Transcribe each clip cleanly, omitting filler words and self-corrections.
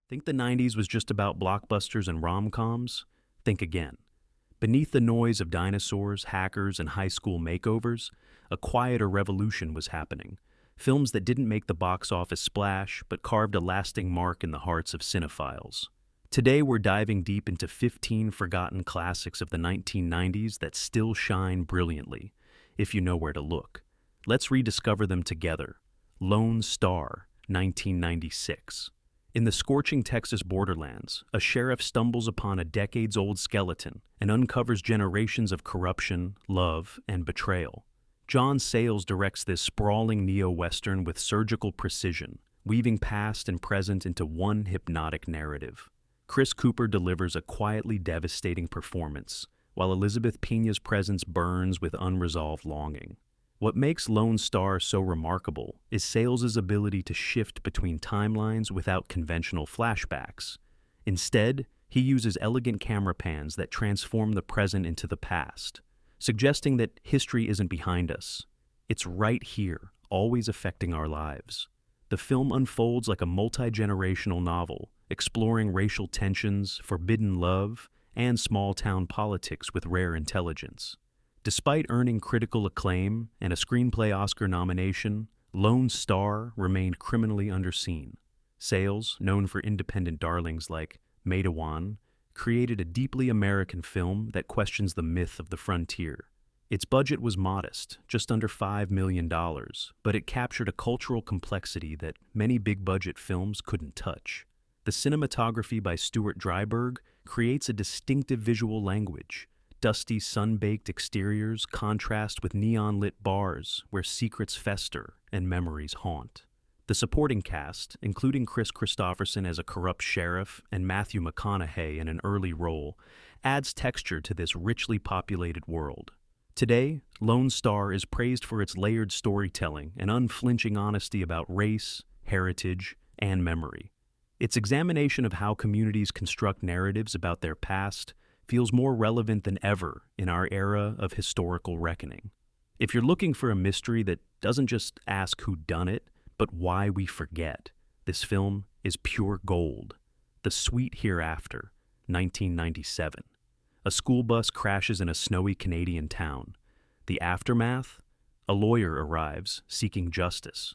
Think the 90s was just about blockbusters and rom-coms? Think again. Beneath the noise of dinosaurs, hackers, and high school makeovers, a quieter revolution was happening. Films that didn't make the box office splash, but carved a lasting mark in the hearts of cinephiles. Today we're diving deep into 15 forgotten classics of the 1990s that still shine brilliantly, if you know where to look. Let's rediscover them together. Lone Star, 1996. In the scorching Texas borderlands, a sheriff stumbles upon a decades-old skeleton and uncovers generations of corruption, love, and betrayal. John Sayles directs this sprawling neo-western with surgical precision, weaving past and present into one hypnotic narrative. Chris Cooper delivers a quietly devastating performance, while Elizabeth Pena's presence burns with unresolved longing. What makes Lone Star so remarkable is Sayles' ability to shift between timelines without conventional flashbacks. Instead, he uses elegant camera pans that transform the present into the past, suggesting that history isn't behind us. It's right here, always affecting our lives. The film unfolds like a multi-generational novel, exploring racial tensions, forbidden love, and small-town politics with rare intelligence. Despite earning critical acclaim and a Screenplay Oscar nomination, Lone Star remained criminally underseen. Sayles, known for independent darlings like Matewan, created a deeply American film that questions the myth of the frontier. Its budget was modest, just under $5 million, but it captured a cultural complexity that many big-budget films couldn't touch. The cinematography by Stuart Dryburgh creates a distinctive visual language. Dusty, sun-baked exteriors contrast with neon-lit bars where secrets fester and memories haunt. The supporting cast, including Chris Christopherson as a corrupt sheriff and Matthew McConaughey in an early role, adds texture to this richly populated world. Today, Lone Star is praised for its layered storytelling and unflinching honesty about race, heritage, and memory. Its examination of how communities construct narratives about their past feels more relevant than ever in our era of historical reckoning. If you're looking for a mystery that doesn't just ask who done it, but why we forget, this film is pure gold. The Sweet Hereafter, 1997. A school bus crashes in a snowy Canadian town. The aftermath? A lawyer arrives, seeking justice.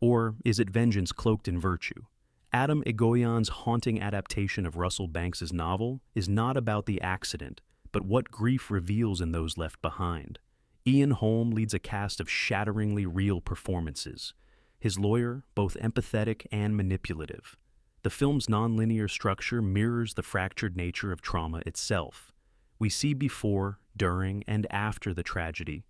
Or is it vengeance cloaked in virtue? Adam Egoyan's haunting adaptation of Russell Banks's novel is not about the accident, but what grief reveals in those left behind. Ian Holm leads a cast of shatteringly real performances. His lawyer, both empathetic and manipulative. The film's nonlinear structure mirrors the fractured nature of trauma itself. We see before, during, and after the tragedy,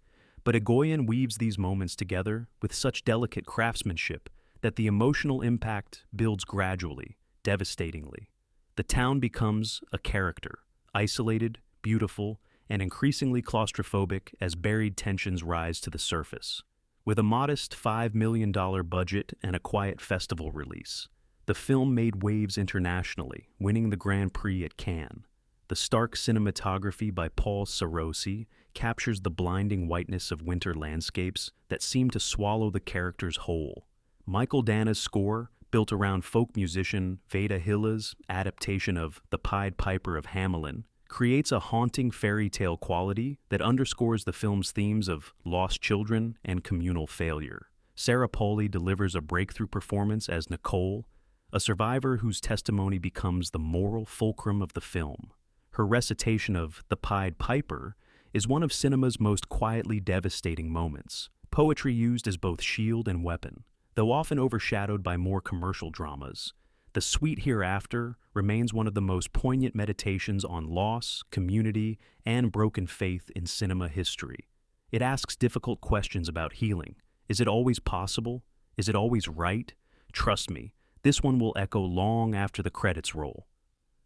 but Egoyan weaves these moments together with such delicate craftsmanship that the emotional impact builds gradually, devastatingly. The town becomes a character, isolated, beautiful, and increasingly claustrophobic as buried tensions rise to the surface. With a modest $5 million budget and a quiet festival release, the film made waves internationally, winning the Grand Prix at Cannes. The stark cinematography by Paul Sarosi captures the blinding whiteness of winter landscapes that seem to swallow the characters whole. Michael Dana's score, built around folk musician Veda Hilla's adaptation of The Pied Piper of Hamelin, creates a haunting fairy tale quality that underscores the film's themes of lost children and communal failure. Sarah Polley delivers a breakthrough performance as Nicole, a survivor whose testimony becomes the moral fulcrum of the film. Her recitation of The Pied Piper is one of cinema's most quietly devastating moments, poetry used as both shield and weapon. Though often overshadowed by more commercial dramas, The Sweet Hereafter remains one of the most poignant meditations on loss, community, and broken faith in cinema history. It asks difficult questions about healing. Is it always possible? Is it always right? Trust me, this one will echo long after the credits roll.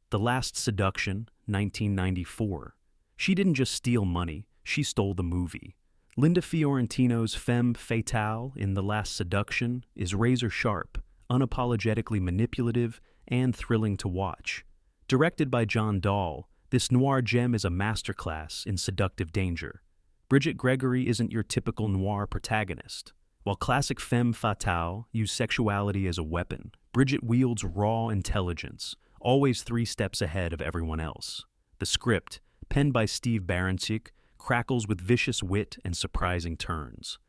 The Last Seduction, 1994. She didn't just steal money, she stole the movie. Linda Fiorentino's femme fatale in The Last Seduction is razor-sharp, unapologetically manipulative, and thrilling to watch. Directed by John Dahl, this noir gem is a masterclass in seductive danger. Bridget Gregory isn't your typical noir protagonist. While classic femme fatale used sexuality as a weapon, Bridget wields raw intelligence, always 3 steps ahead of everyone else. The script, penned by Steve Baranczyk, crackles with vicious wit and surprising turns.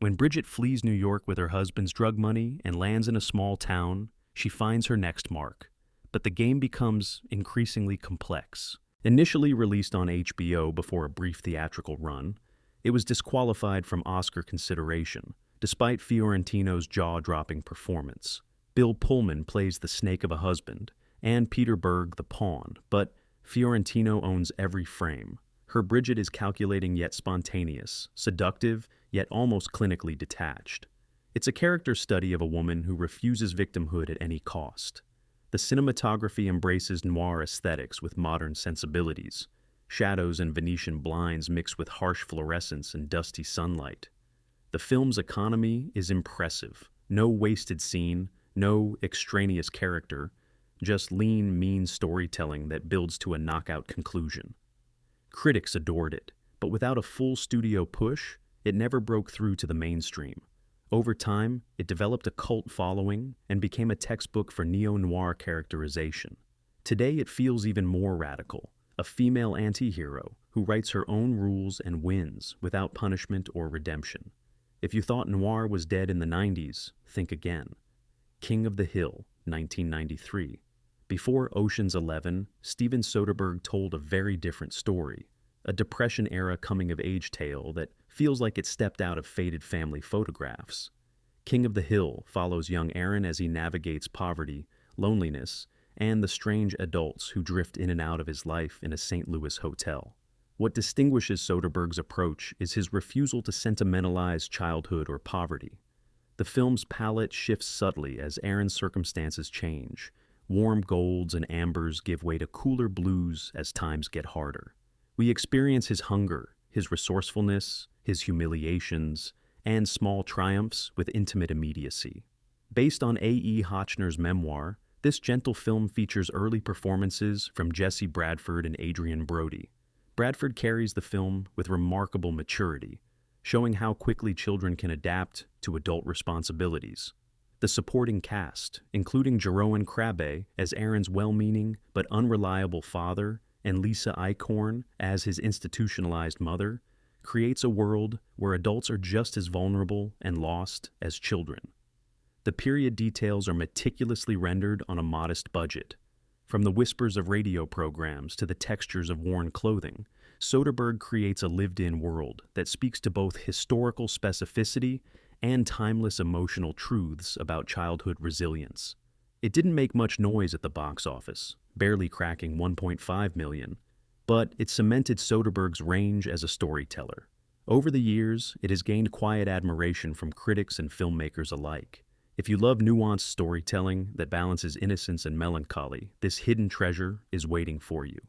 When Bridget flees New York with her husband's drug money and lands in a small town, she finds her next mark. But the game becomes increasingly complex. Initially released on HBO before a brief theatrical run, it was disqualified from Oscar consideration, despite Fiorentino's jaw-dropping performance. Bill Pullman plays the snake of a husband, and Peter Berg the pawn, but Fiorentino owns every frame. Her Bridget is calculating yet spontaneous, seductive yet almost clinically detached. It's a character study of a woman who refuses victimhood at any cost. The cinematography embraces noir aesthetics with modern sensibilities. Shadows and Venetian blinds mix with harsh fluorescence and dusty sunlight. The film's economy is impressive. No wasted scene, no extraneous character, just lean, mean storytelling that builds to a knockout conclusion. Critics adored it, but without a full studio push, it never broke through to the mainstream. Over time, it developed a cult following and became a textbook for neo-noir characterization. Today it feels even more radical, a female anti-hero who writes her own rules and wins without punishment or redemption. If you thought noir was dead in the 90s, think again. King of the Hill, 1993. Before Ocean's 11, Steven Soderbergh told a very different story, a Depression-era coming-of-age tale that feels like it stepped out of faded family photographs. King of the Hill follows young Aaron as he navigates poverty, loneliness, and the strange adults who drift in and out of his life in a St. Louis hotel. What distinguishes Soderbergh's approach is his refusal to sentimentalize childhood or poverty. The film's palette shifts subtly as Aaron's circumstances change. Warm golds and ambers give way to cooler blues as times get harder. We experience his hunger, his resourcefulness, his humiliations, and small triumphs with intimate immediacy. Based on A.E. Hotchner's memoir, this gentle film features early performances from Jesse Bradford and Adrian Brody. Bradford carries the film with remarkable maturity, showing how quickly children can adapt to adult responsibilities. The supporting cast, including Jeroen Krabbe as Aaron's well-meaning but unreliable father and Lisa Eichhorn as his institutionalized mother, creates a world where adults are just as vulnerable and lost as children. The period details are meticulously rendered on a modest budget. From the whispers of radio programs to the textures of worn clothing, Soderbergh creates a lived-in world that speaks to both historical specificity and timeless emotional truths about childhood resilience. It didn't make much noise at the box office, barely cracking 1.5 million, but it cemented Soderbergh's range as a storyteller. Over the years, it has gained quiet admiration from critics and filmmakers alike. If you love nuanced storytelling that balances innocence and melancholy, this hidden treasure is waiting for you.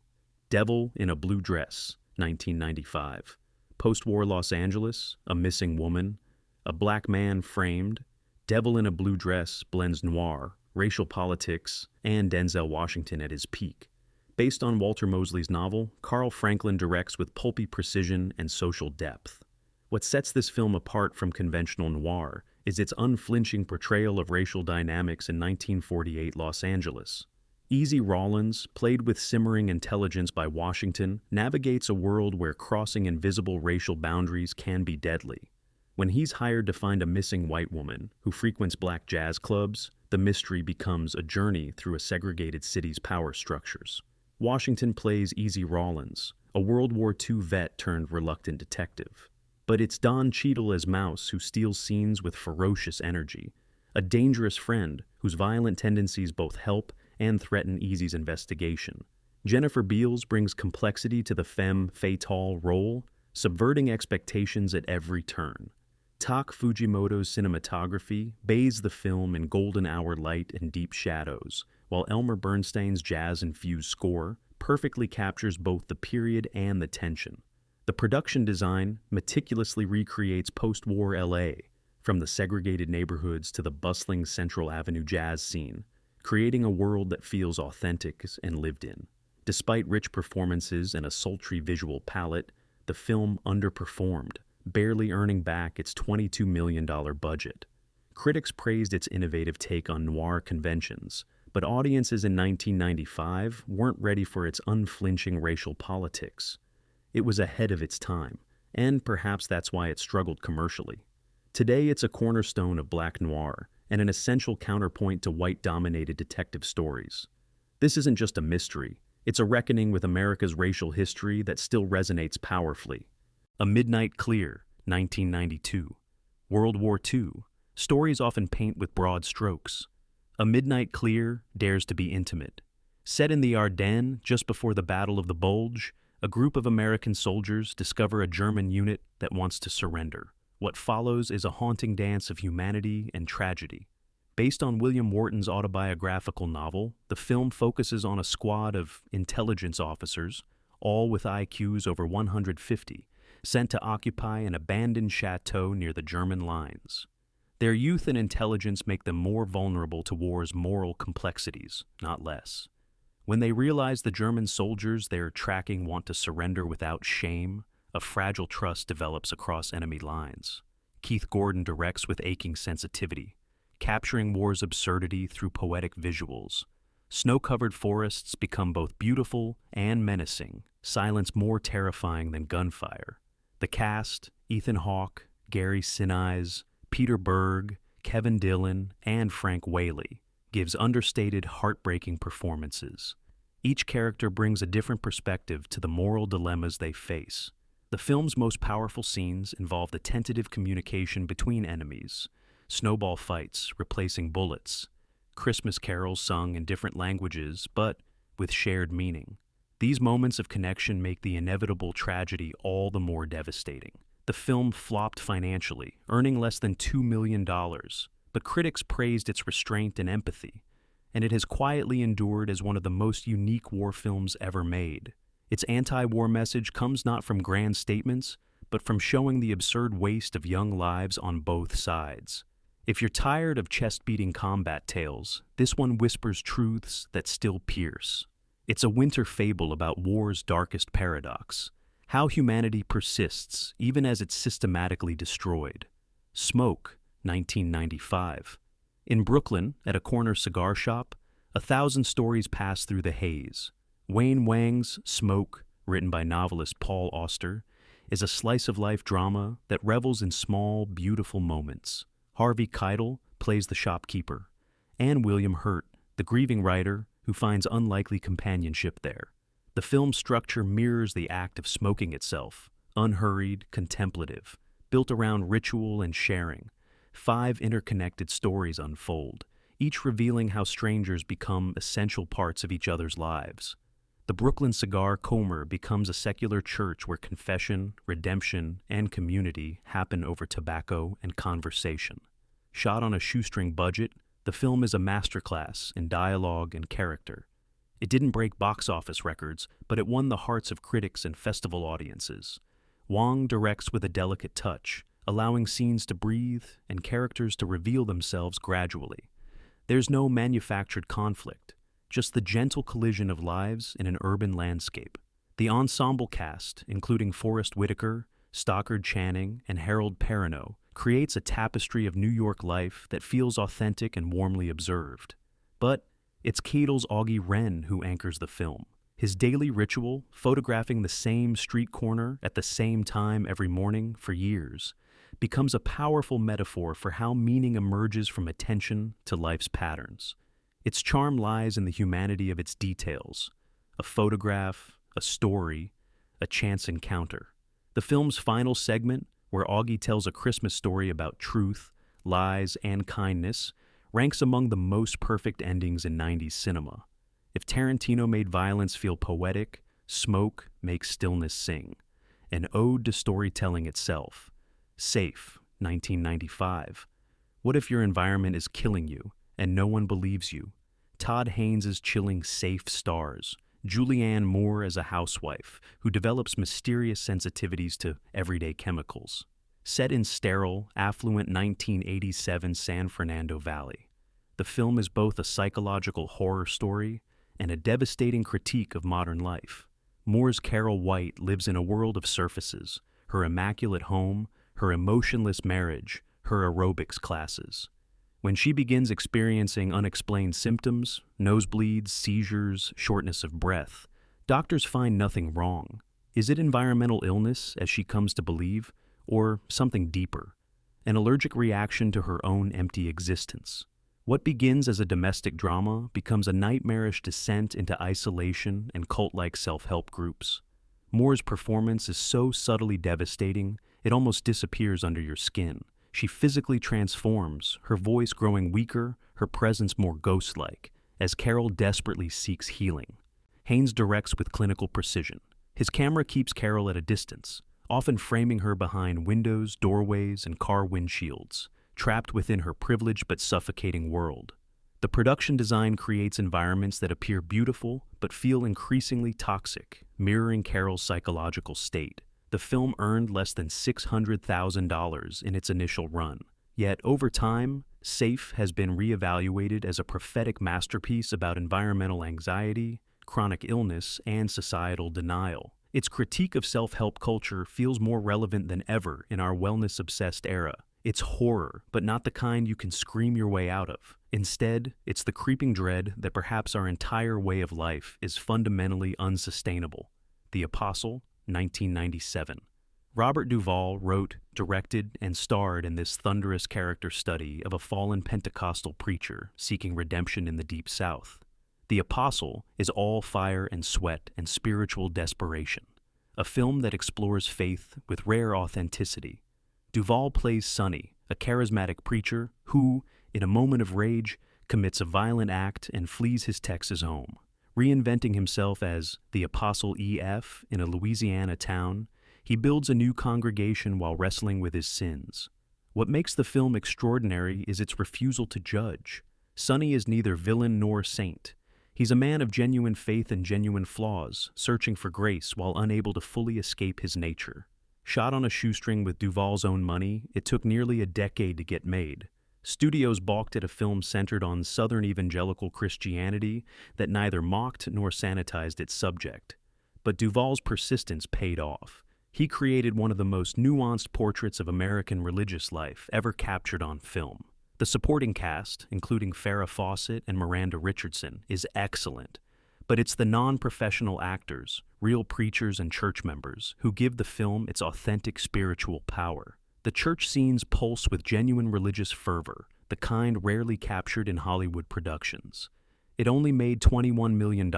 Devil in a Blue Dress, 1995. Post-war Los Angeles, a missing woman, a black man framed. Devil in a Blue Dress blends noir, racial politics, and Denzel Washington at his peak. Based on Walter Mosley's novel, Carl Franklin directs with pulpy precision and social depth. What sets this film apart from conventional noir is its unflinching portrayal of racial dynamics in 1948 Los Angeles. Easy Rawlins, played with simmering intelligence by Washington, navigates a world where crossing invisible racial boundaries can be deadly. When he's hired to find a missing white woman who frequents black jazz clubs, the mystery becomes a journey through a segregated city's power structures. Washington plays Easy Rawlins, a World War II vet turned reluctant detective. But it's Don Cheadle as Mouse who steals scenes with ferocious energy, a dangerous friend whose violent tendencies both help and threaten Easy's investigation. Jennifer Beals brings complexity to the femme fatale role, subverting expectations at every turn. Tak Fujimoto's cinematography bathes the film in golden hour light and deep shadows, while Elmer Bernstein's jazz-infused score perfectly captures both the period and the tension. The production design meticulously recreates post-war LA, from the segregated neighborhoods to the bustling Central Avenue jazz scene, creating a world that feels authentic and lived in. Despite rich performances and a sultry visual palette, the film underperformed. barely earning back its $22 million budget. Critics praised its innovative take on noir conventions, but audiences in 1995 weren't ready for its unflinching racial politics. It was ahead of its time, and perhaps that's why it struggled commercially. Today it's a cornerstone of black noir, and an essential counterpoint to white-dominated detective stories. This isn't just a mystery, it's a reckoning with America's racial history that still resonates powerfully. A Midnight Clear, 1992. World War II. Stories often paint with broad strokes. A Midnight Clear dares to be intimate. Set in the Ardennes just before the Battle of the Bulge, a group of American soldiers discover a German unit that wants to surrender. What follows is a haunting dance of humanity and tragedy. Based on William Wharton's autobiographical novel, the film focuses on a squad of intelligence officers, all with IQs over 150, sent to occupy an abandoned chateau near the German lines. Their youth and intelligence make them more vulnerable to war's moral complexities, not less. When they realize the German soldiers they're tracking want to surrender without shame, a fragile trust develops across enemy lines. Keith Gordon directs with aching sensitivity, capturing war's absurdity through poetic visuals. Snow-covered forests become both beautiful and menacing, silence more terrifying than gunfire. The cast, Ethan Hawke, Gary Sinise, Peter Berg, Kevin Dillon, and Frank Whaley, gives understated, heartbreaking performances. Each character brings a different perspective to the moral dilemmas they face. The film's most powerful scenes involve the tentative communication between enemies, snowball fights replacing bullets, Christmas carols sung in different languages but with shared meaning. These moments of connection make the inevitable tragedy all the more devastating. The film flopped financially, earning less than $2 million, but critics praised its restraint and empathy, and it has quietly endured as one of the most unique war films ever made. Its anti-war message comes not from grand statements, but from showing the absurd waste of young lives on both sides. If you're tired of chest-beating combat tales, this one whispers truths that still pierce. It's a winter fable about war's darkest paradox, how humanity persists even as it's systematically destroyed. Smoke, 1995. In Brooklyn, at a corner cigar shop, 1,000 stories pass through the haze. Wayne Wang's Smoke, written by novelist Paul Auster, is a slice-of-life drama that revels in small, beautiful moments. Harvey Keitel plays the shopkeeper, and William Hurt, the grieving writer who finds unlikely companionship there. The film's structure mirrors the act of smoking itself, unhurried, contemplative, built around ritual and sharing. 5 interconnected stories unfold, each revealing how strangers become essential parts of each other's lives. The Brooklyn Cigar Comer becomes a secular church where confession, redemption, and community happen over tobacco and conversation. Shot on a shoestring budget, the film is a masterclass in dialogue and character. It didn't break box office records, but it won the hearts of critics and festival audiences. Wang directs with a delicate touch, allowing scenes to breathe and characters to reveal themselves gradually. There's no manufactured conflict, just the gentle collision of lives in an urban landscape. The ensemble cast, including Forrest Whitaker, Stockard Channing, and Harold Perrineau, creates a tapestry of New York life that feels authentic and warmly observed. But it's Keitel's Augie Wren who anchors the film. His daily ritual, photographing the same street corner at the same time every morning for years, becomes a powerful metaphor for how meaning emerges from attention to life's patterns. Its charm lies in the humanity of its details: a photograph, a story, a chance encounter. The film's final segment, where Augie tells a Christmas story about truth, lies, and kindness, ranks among the most perfect endings in 90s cinema. If Tarantino made violence feel poetic, Smoke makes stillness sing. An ode to storytelling itself. Safe, 1995. What if your environment is killing you and no one believes you? Todd Haynes' chilling Safe stars. Julianne Moore as a housewife who develops mysterious sensitivities to everyday chemicals. Set in sterile, affluent 1987 San Fernando Valley, the film is both a psychological horror story and a devastating critique of modern life. Moore's Carol White lives in a world of surfaces, her immaculate home, her emotionless marriage, her aerobics classes. When she begins experiencing unexplained symptoms, nosebleeds, seizures, shortness of breath, doctors find nothing wrong. Is it environmental illness, as she comes to believe, or something deeper? An allergic reaction to her own empty existence. What begins as a domestic drama becomes a nightmarish descent into isolation and cult-like self-help groups. Moore's performance is so subtly devastating, it almost disappears under your skin. She physically transforms, her voice growing weaker, her presence more ghost-like, as Carol desperately seeks healing. Haynes directs with clinical precision. His camera keeps Carol at a distance, often framing her behind windows, doorways, and car windshields, trapped within her privileged but suffocating world. The production design creates environments that appear beautiful but feel increasingly toxic, mirroring Carol's psychological state. The film earned less than $600,000 in its initial run. Yet, over time, Safe has been reevaluated as a prophetic masterpiece about environmental anxiety, chronic illness, and societal denial. Its critique of self-help culture feels more relevant than ever in our wellness-obsessed era. It's horror, but not the kind you can scream your way out of. Instead, it's the creeping dread that perhaps our entire way of life is fundamentally unsustainable. The Apostle, 1997. Robert Duvall wrote, directed, and starred in this thunderous character study of a fallen Pentecostal preacher seeking redemption in the Deep South. The Apostle is all fire and sweat and spiritual desperation, a film that explores faith with rare authenticity. Duvall plays Sonny, a charismatic preacher who, in a moment of rage, commits a violent act and flees his Texas home. Reinventing himself as the Apostle E.F. in a Louisiana town, he builds a new congregation while wrestling with his sins. What makes the film extraordinary is its refusal to judge. Sonny is neither villain nor saint. He's a man of genuine faith and genuine flaws, searching for grace while unable to fully escape his nature. Shot on a shoestring with Duvall's own money, it took nearly a decade to get made. Studios balked at a film centered on Southern evangelical Christianity that neither mocked nor sanitized its subject. But Duvall's persistence paid off. He created one of the most nuanced portraits of American religious life ever captured on film. The supporting cast, including Farrah Fawcett and Miranda Richardson, is excellent. But it's the non-professional actors, real preachers and church members, who give the film its authentic spiritual power. The church scenes pulse with genuine religious fervor, the kind rarely captured in Hollywood productions. It only made $21 million,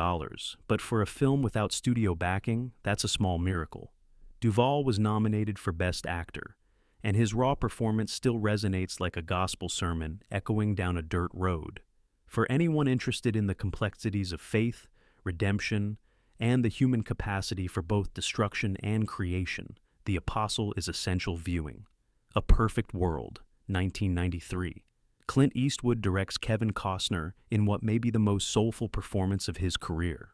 but for a film without studio backing, that's a small miracle. Duvall was nominated for Best Actor, and his raw performance still resonates like a gospel sermon echoing down a dirt road. For anyone interested in the complexities of faith, redemption, and the human capacity for both destruction and creation, The Apostle is essential viewing. A Perfect World, 1993. Clint Eastwood directs Kevin Costner in what may be the most soulful performance of his career.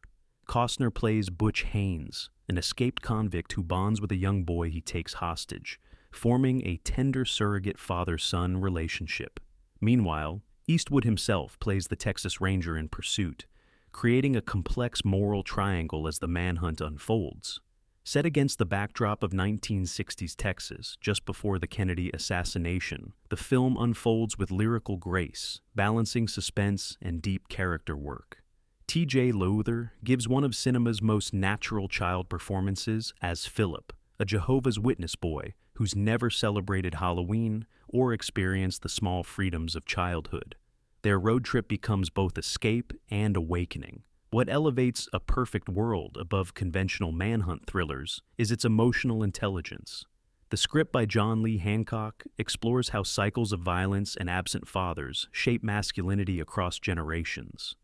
Costner plays Butch Haynes, an escaped convict who bonds with a young boy he takes hostage, forming a tender surrogate father-son relationship. Meanwhile, Eastwood himself plays the Texas Ranger in pursuit, creating a complex moral triangle as the manhunt unfolds. Set against the backdrop of 1960s Texas, just before the Kennedy assassination, the film unfolds with lyrical grace, balancing suspense and deep character work. T.J. Lowther gives one of cinema's most natural child performances as Philip, a Jehovah's Witness boy who's never celebrated Halloween or experienced the small freedoms of childhood. Their road trip becomes both escape and awakening. What elevates A Perfect World above conventional manhunt thrillers is its emotional intelligence. The script by John Lee Hancock explores how cycles of violence and absent fathers shape masculinity across generations.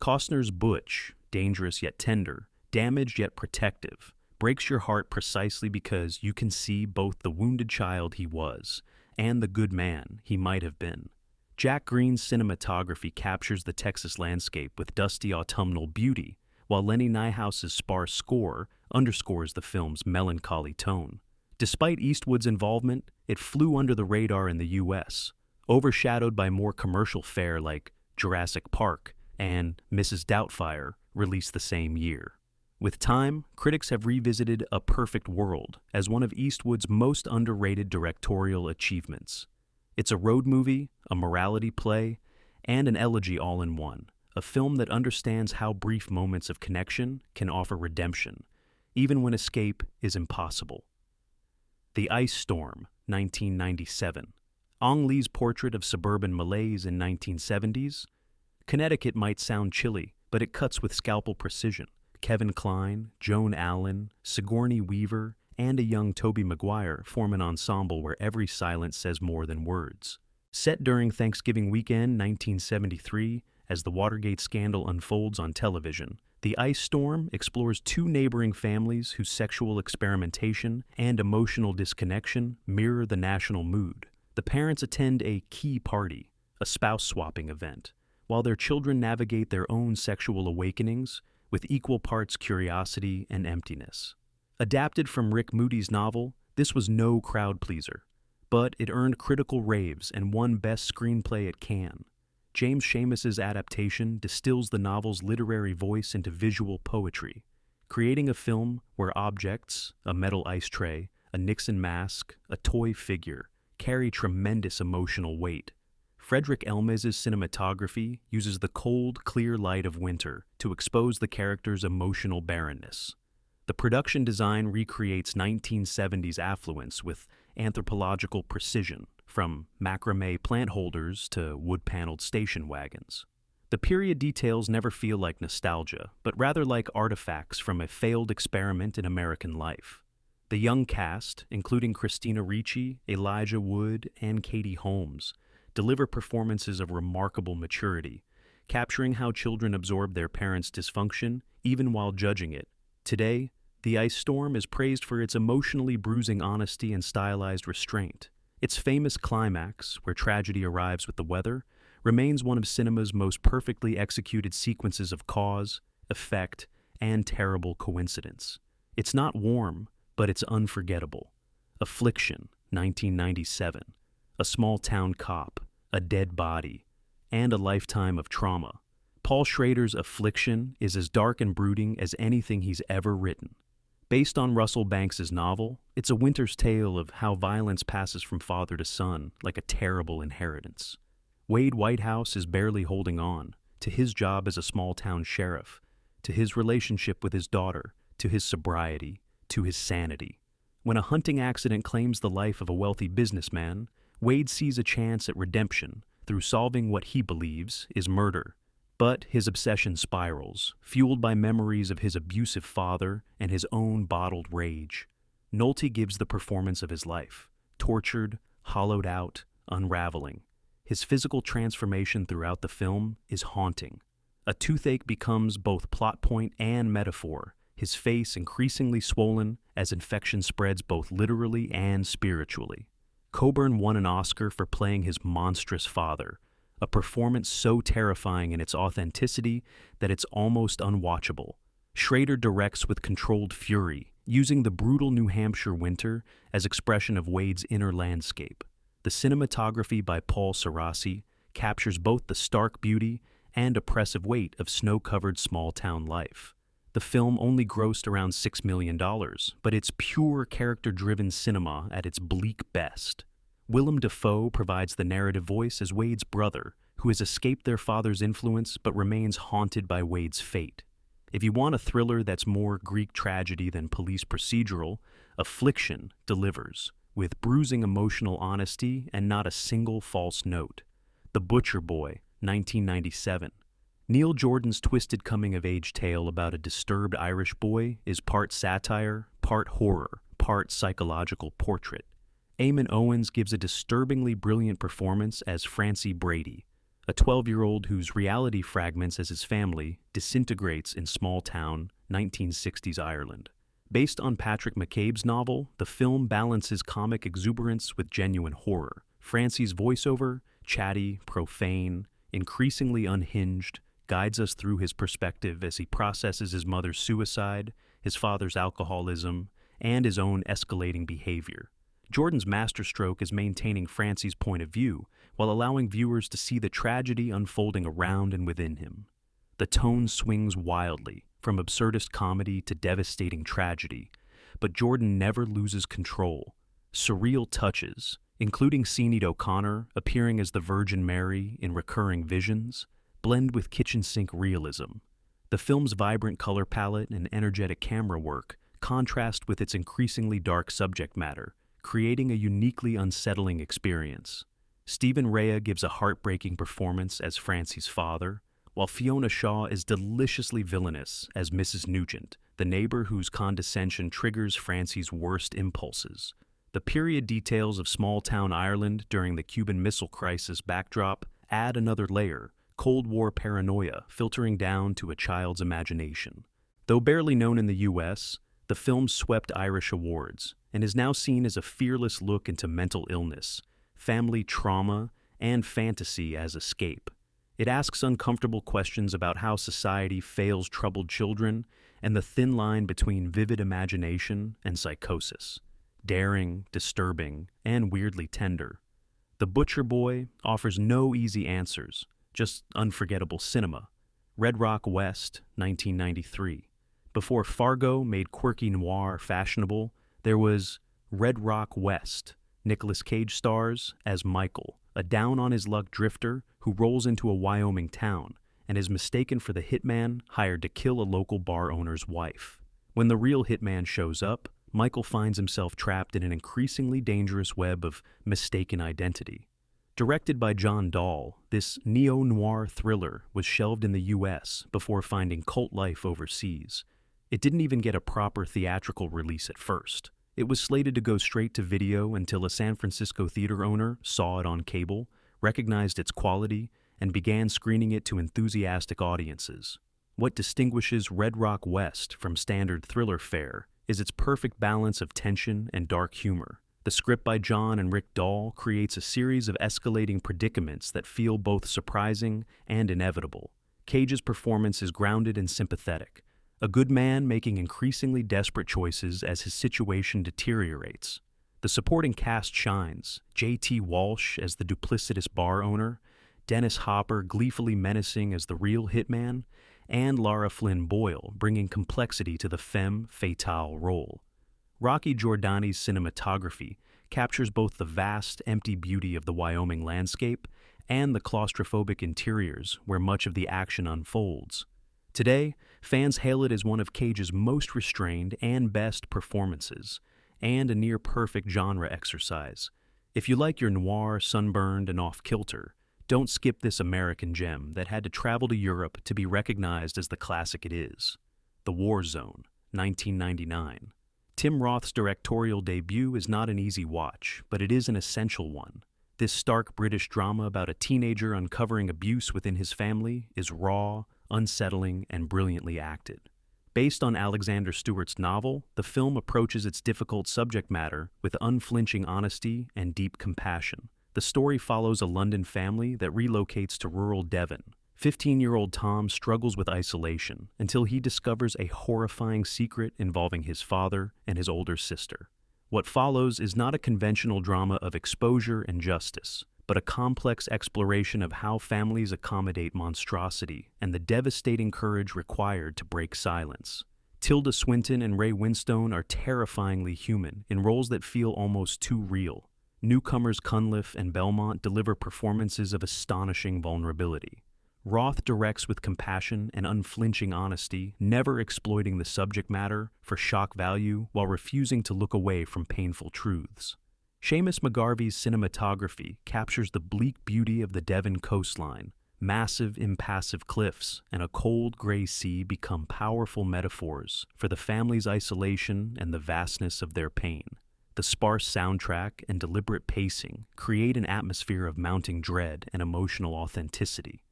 Costner's Butch, dangerous yet tender, damaged yet protective, breaks your heart precisely because you can see both the wounded child he was and the good man he might have been. Jack Green's cinematography captures the Texas landscape with dusty autumnal beauty, while Lenny Nyhaus's sparse score underscores the film's melancholy tone. Despite Eastwood's involvement, it flew under the radar in the U.S., overshadowed by more commercial fare like Jurassic Park and Mrs. Doubtfire, released the same year. With time, critics have revisited A Perfect World as one of Eastwood's most underrated directorial achievements. It's a road movie, a morality play, and an elegy all in one, a film that understands how brief moments of connection can offer redemption, even when escape is impossible. The Ice Storm, 1997. Ang Lee's portrait of suburban malaise in 1970s. Connecticut might sound chilly, but it cuts with scalpel precision. Kevin Kline, Joan Allen, Sigourney Weaver, and a young Tobey Maguire form an ensemble where every silence says more than words. Set during Thanksgiving weekend 1973, as the Watergate scandal unfolds on television, The Ice Storm explores two neighboring families whose sexual experimentation and emotional disconnection mirror the national mood. The parents attend a key party, a spouse-swapping event, while their children navigate their own sexual awakenings with equal parts curiosity and emptiness. Adapted from Rick Moody's novel, this was no crowd pleaser, but it earned critical raves and won Best Screenplay at Cannes. James Schamus's adaptation distills the novel's literary voice into visual poetry, creating a film where objects, a metal ice tray, a Nixon mask, a toy figure, carry tremendous emotional weight. Frederick Elmes's cinematography uses the cold, clear light of winter to expose the character's emotional barrenness. The production design recreates 1970s affluence with anthropological precision, from macrame plant holders to wood-paneled station wagons. The period details never feel like nostalgia, but rather like artifacts from a failed experiment in American life. The young cast, including Christina Ricci, Elijah Wood, and Katie Holmes, deliver performances of remarkable maturity, capturing how children absorb their parents' dysfunction even while judging it. Today, The Ice Storm is praised for its emotionally bruising honesty and stylized restraint. Its famous climax, where tragedy arrives with the weather, remains one of cinema's most perfectly executed sequences of cause, effect, and terrible coincidence. It's not warm, but it's unforgettable. Affliction, 1997. A small-town cop, a dead body, and a lifetime of trauma. Paul Schrader's Affliction is as dark and brooding as anything he's ever written. Based on Russell Banks's novel, it's a winter's tale of how violence passes from father to son like a terrible inheritance. Wade Whitehouse is barely holding on, to his job as a small-town sheriff, to his relationship with his daughter, to his sobriety, to his sanity. When a hunting accident claims the life of a wealthy businessman, Wade sees a chance at redemption through solving what he believes is murder. But his obsession spirals, fueled by memories of his abusive father and his own bottled rage. Nolte gives the performance of his life, tortured, hollowed out, unraveling. His physical transformation throughout the film is haunting. A toothache becomes both plot point and metaphor, his face increasingly swollen as infection spreads both literally and spiritually. Coburn won an Oscar for playing his monstrous father, a performance so terrifying in its authenticity that it's almost unwatchable. Schrader directs with controlled fury, using the brutal New Hampshire winter as expression of Wade's inner landscape. The cinematography by Paul Sarasi captures both the stark beauty and oppressive weight of snow-covered small-town life. The film only grossed around $6 million, but it's pure character-driven cinema at its bleak best. Willem Dafoe provides the narrative voice as Wade's brother, who has escaped their father's influence but remains haunted by Wade's fate. If you want a thriller that's more Greek tragedy than police procedural, Affliction delivers, with bruising emotional honesty and not a single false note. The Butcher Boy, 1997. Neil Jordan's twisted coming-of-age tale about a disturbed Irish boy is part satire, part horror, part psychological portrait. Eamon Owens gives a disturbingly brilliant performance as Francie Brady, a 12-year-old whose reality fragments as his family disintegrates in small-town 1960s Ireland. Based on Patrick McCabe's novel, the film balances comic exuberance with genuine horror. Francie's voiceover, chatty, profane, increasingly unhinged, guides us through his perspective as he processes his mother's suicide, his father's alcoholism, and his own escalating behavior. Jordan's masterstroke is maintaining Francie's point of view while allowing viewers to see the tragedy unfolding around and within him. The tone swings wildly, from absurdist comedy to devastating tragedy, but Jordan never loses control. Surreal touches, including Sinead O'Connor appearing as the Virgin Mary in recurring visions, blend with kitchen sink realism. The film's vibrant color palette and energetic camera work contrast with its increasingly dark subject matter, creating a uniquely unsettling experience. Stephen Rea gives a heartbreaking performance as Francie's father, while Fiona Shaw is deliciously villainous as Mrs. Nugent, the neighbor whose condescension triggers Francie's worst impulses. The period details of small-town Ireland during the Cuban Missile Crisis backdrop add another layer, Cold War paranoia filtering down to a child's imagination. Though barely known in the U.S., the film swept Irish awards and is now seen as a fearless look into mental illness, family trauma, and fantasy as escape. It asks uncomfortable questions about how society fails troubled children and the thin line between vivid imagination and psychosis. Daring, disturbing, and weirdly tender. The Butcher Boy offers no easy answers, just unforgettable cinema. Red Rock West, 1993. Before Fargo made quirky noir fashionable, there was Red Rock West. Nicolas Cage stars as Michael, a down-on-his-luck drifter who rolls into a Wyoming town and is mistaken for the hitman hired to kill a local bar owner's wife. When the real hitman shows up, Michael finds himself trapped in an increasingly dangerous web of mistaken identity. Directed by John Dahl, this neo-noir thriller was shelved in the U.S. before finding cult life overseas. It didn't even get a proper theatrical release at first. It was slated to go straight to video until a San Francisco theater owner saw it on cable, recognized its quality, and began screening it to enthusiastic audiences. What distinguishes Red Rock West from standard thriller fare is its perfect balance of tension and dark humor. The script by John and Rick Dahl creates a series of escalating predicaments that feel both surprising and inevitable. Cage's performance is grounded and sympathetic, a good man making increasingly desperate choices as his situation deteriorates. The supporting cast shines, J.T. Walsh as the duplicitous bar owner, Dennis Hopper gleefully menacing as the real hitman, and Lara Flynn Boyle bringing complexity to the femme fatale role. Rocky Giordani's cinematography captures both the vast, empty beauty of the Wyoming landscape and the claustrophobic interiors where much of the action unfolds. Today, fans hail it as one of Cage's most restrained and best performances, and a near-perfect genre exercise. If you like your noir, sunburned, and off-kilter, don't skip this American gem that had to travel to Europe to be recognized as the classic it is. The War Zone, 1999. Tim Roth's directorial debut is not an easy watch, but it is an essential one. This stark British drama about a teenager uncovering abuse within his family is raw, unsettling, and brilliantly acted. Based on Alexander Stewart's novel, the film approaches its difficult subject matter with unflinching honesty and deep compassion. The story follows a London family that relocates to rural Devon. 15-year-old Tom struggles with isolation until he discovers a horrifying secret involving his father and his older sister. What follows is not a conventional drama of exposure and justice, but a complex exploration of how families accommodate monstrosity and the devastating courage required to break silence. Tilda Swinton and Ray Winstone are terrifyingly human in roles that feel almost too real. Newcomers Cunliffe and Belmont deliver performances of astonishing vulnerability. Roth directs with compassion and unflinching honesty, never exploiting the subject matter for shock value while refusing to look away from painful truths. Seamus McGarvey's cinematography captures the bleak beauty of the Devon coastline. Massive, impassive cliffs and a cold, gray sea become powerful metaphors for the family's isolation and the vastness of their pain. The sparse soundtrack and deliberate pacing create an atmosphere of mounting dread and emotional authenticity.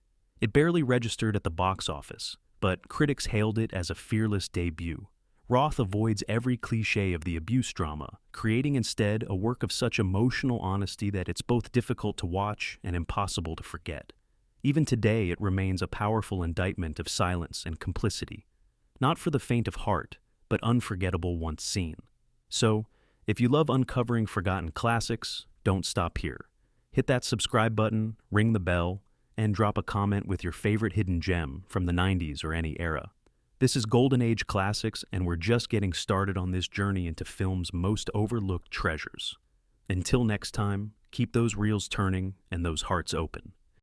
It barely registered at the box office, but critics hailed it as a fearless debut. Roth avoids every cliché of the abuse drama, creating instead a work of such emotional honesty that it's both difficult to watch and impossible to forget. Even today, it remains a powerful indictment of silence and complicity. Not for the faint of heart, but unforgettable once seen. So, if you love uncovering forgotten classics, don't stop here. Hit that subscribe button, ring the bell, and drop a comment with your favorite hidden gem from the 90s or any era. This is Golden Age Classics, and we're just getting started on this journey into film's most overlooked treasures. Until next time, keep those reels turning and those hearts open.